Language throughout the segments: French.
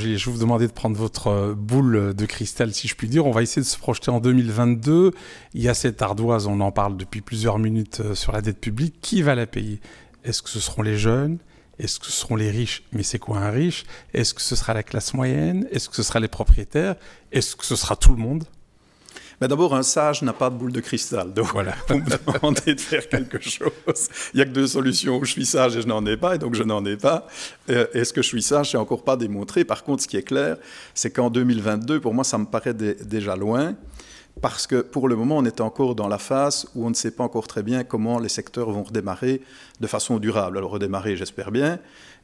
Roger, je vais vous demander de prendre votre boule de cristal, si je puis dire. On va essayer de se projeter en 2022. Il y a cette ardoise, on en parle depuis plusieurs minutes sur la dette publique. Qui va la payer? Est-ce que ce seront les jeunes? Est-ce que ce seront les riches? Mais c'est quoi un riche? Est-ce que ce sera la classe moyenne? Est-ce que ce sera les propriétaires? Est-ce que ce sera tout le monde? Mais d'abord, un sage n'a pas de boule de cristal. Donc, voilà. Vous me demandez de faire quelque chose. Il n'y a que deux solutions. Je suis sage et je n'en ai pas, et donc je n'en ai pas. Est-ce que je suis sage? Je n'ai encore pas démontré. Par contre, ce qui est clair, c'est qu'en 2022, pour moi, ça me paraît déjà loin. Parce que pour le moment, on est encore dans la phase où on ne sait pas encore très bien comment les secteurs vont redémarrer de façon durable. Alors redémarrer, j'espère bien.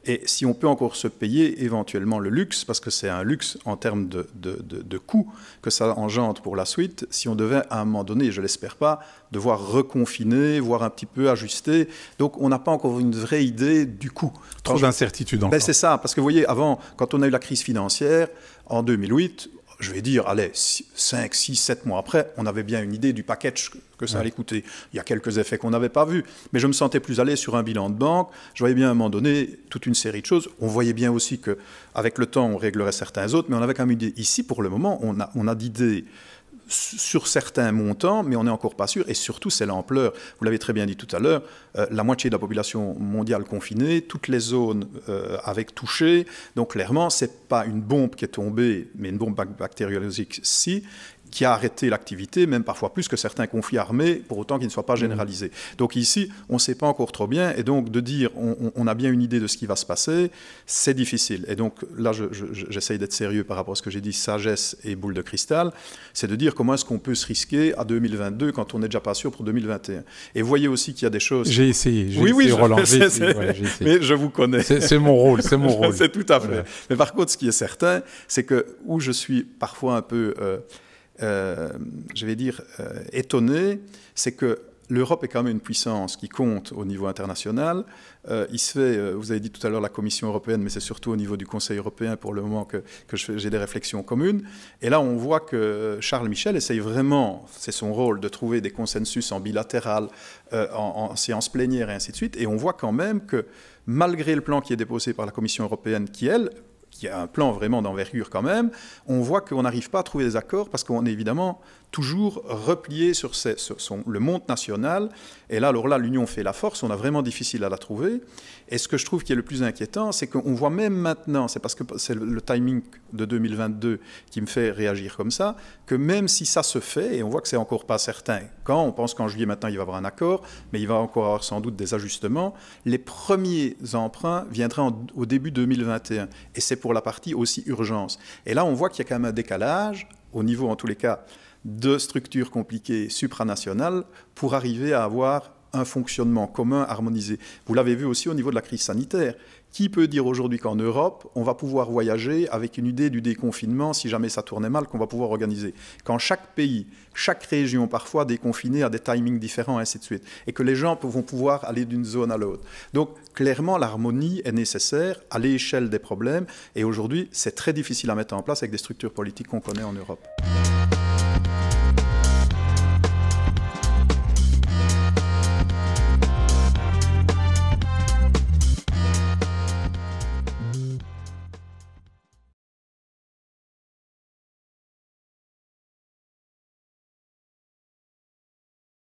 Et si on peut encore se payer éventuellement le luxe, parce que c'est un luxe en termes de coûts que ça engendre pour la suite, si on devait à un moment donné, je ne l'espère pas, devoir reconfiner, voire un petit peu ajuster. Donc on n'a pas encore une vraie idée du coût. Trop d'incertitudes encore. C'est ça, parce que vous voyez, avant, quand on a eu la crise financière, en 2008, je vais dire, allez, 5, 6, 7 mois après, on avait bien une idée du package que ça allait coûter. Il y a quelques effets qu'on n'avait pas vus, mais je me sentais plus à l'aise sur un bilan de banque. Je voyais bien à un moment donné toute une série de choses. On voyait bien aussi qu'avec le temps, on réglerait certains autres, mais on avait quand même une idée. Ici, pour le moment, on a d'idées sur certains montants, mais on n'est encore pas sûr. Et surtout, c'est l'ampleur. Vous l'avez très bien dit tout à l'heure, la moitié de la population mondiale confinée, toutes les zones avec touchées. Donc clairement, ce n'est pas une bombe qui est tombée, mais une bombe bactériologique, si, qui a arrêté l'activité, même parfois plus que certains conflits armés, pour autant qu'ils ne soient pas généralisés. Donc ici, on ne sait pas encore trop bien, et donc de dire on a bien une idée de ce qui va se passer, c'est difficile. Et donc là, j'essaye d'être sérieux par rapport à ce que j'ai dit, sagesse et boule de cristal, c'est de dire comment est-ce qu'on peut se risquer à 2022 quand on n'est déjà pas sûr pour 2021. Et vous voyez aussi qu'il y a des choses... J'ai essayé, Roland, mais je vous connais. C'est mon rôle, c'est mon rôle. C'est tout à fait. Voilà. Mais par contre, ce qui est certain, c'est que où je suis parfois un peu... je vais dire, étonné, c'est que l'Europe est quand même une puissance qui compte au niveau international. Il se fait, vous avez dit tout à l'heure la Commission européenne, mais c'est surtout au niveau du Conseil européen pour le moment que j'ai des réflexions communes. Et là, on voit que Charles Michel essaye vraiment, c'est son rôle, de trouver des consensus en bilatéral, en séance plénière et ainsi de suite. Et on voit quand même que malgré le plan qui est déposé par la Commission européenne, qui a un plan vraiment d'envergure quand même, on voit qu'on n'arrive pas à trouver des accords parce qu'on est évidemment toujours replié sur le monde national. Et là, alors là, l'union fait la force, on a vraiment difficile à la trouver. Et ce que je trouve qui est le plus inquiétant, c'est qu'on voit même maintenant, c'est parce que c'est le timing de 2022 qui me fait réagir comme ça, que même si ça se fait, et on voit que c'est encore pas certain, on pense qu'en juillet maintenant il va y avoir un accord, mais il va encore avoir sans doute des ajustements, les premiers emprunts viendraient au début 2021. Et c'est pour la partie aussi urgence. Et là, on voit qu'il y a quand même un décalage, au niveau en tous les cas, de structures compliquées supranationales pour arriver à avoir un fonctionnement commun, harmonisé. Vous l'avez vu aussi au niveau de la crise sanitaire. Qui peut dire aujourd'hui qu'en Europe, on va pouvoir voyager avec une idée du déconfinement, si jamais ça tournait mal, qu'on va pouvoir organiser? Quand chaque pays, chaque région parfois déconfinée a des timings différents, et ainsi de suite, et que les gens vont pouvoir aller d'une zone à l'autre. Donc clairement, l'harmonie est nécessaire à l'échelle des problèmes, et aujourd'hui, c'est très difficile à mettre en place avec des structures politiques qu'on connaît en Europe.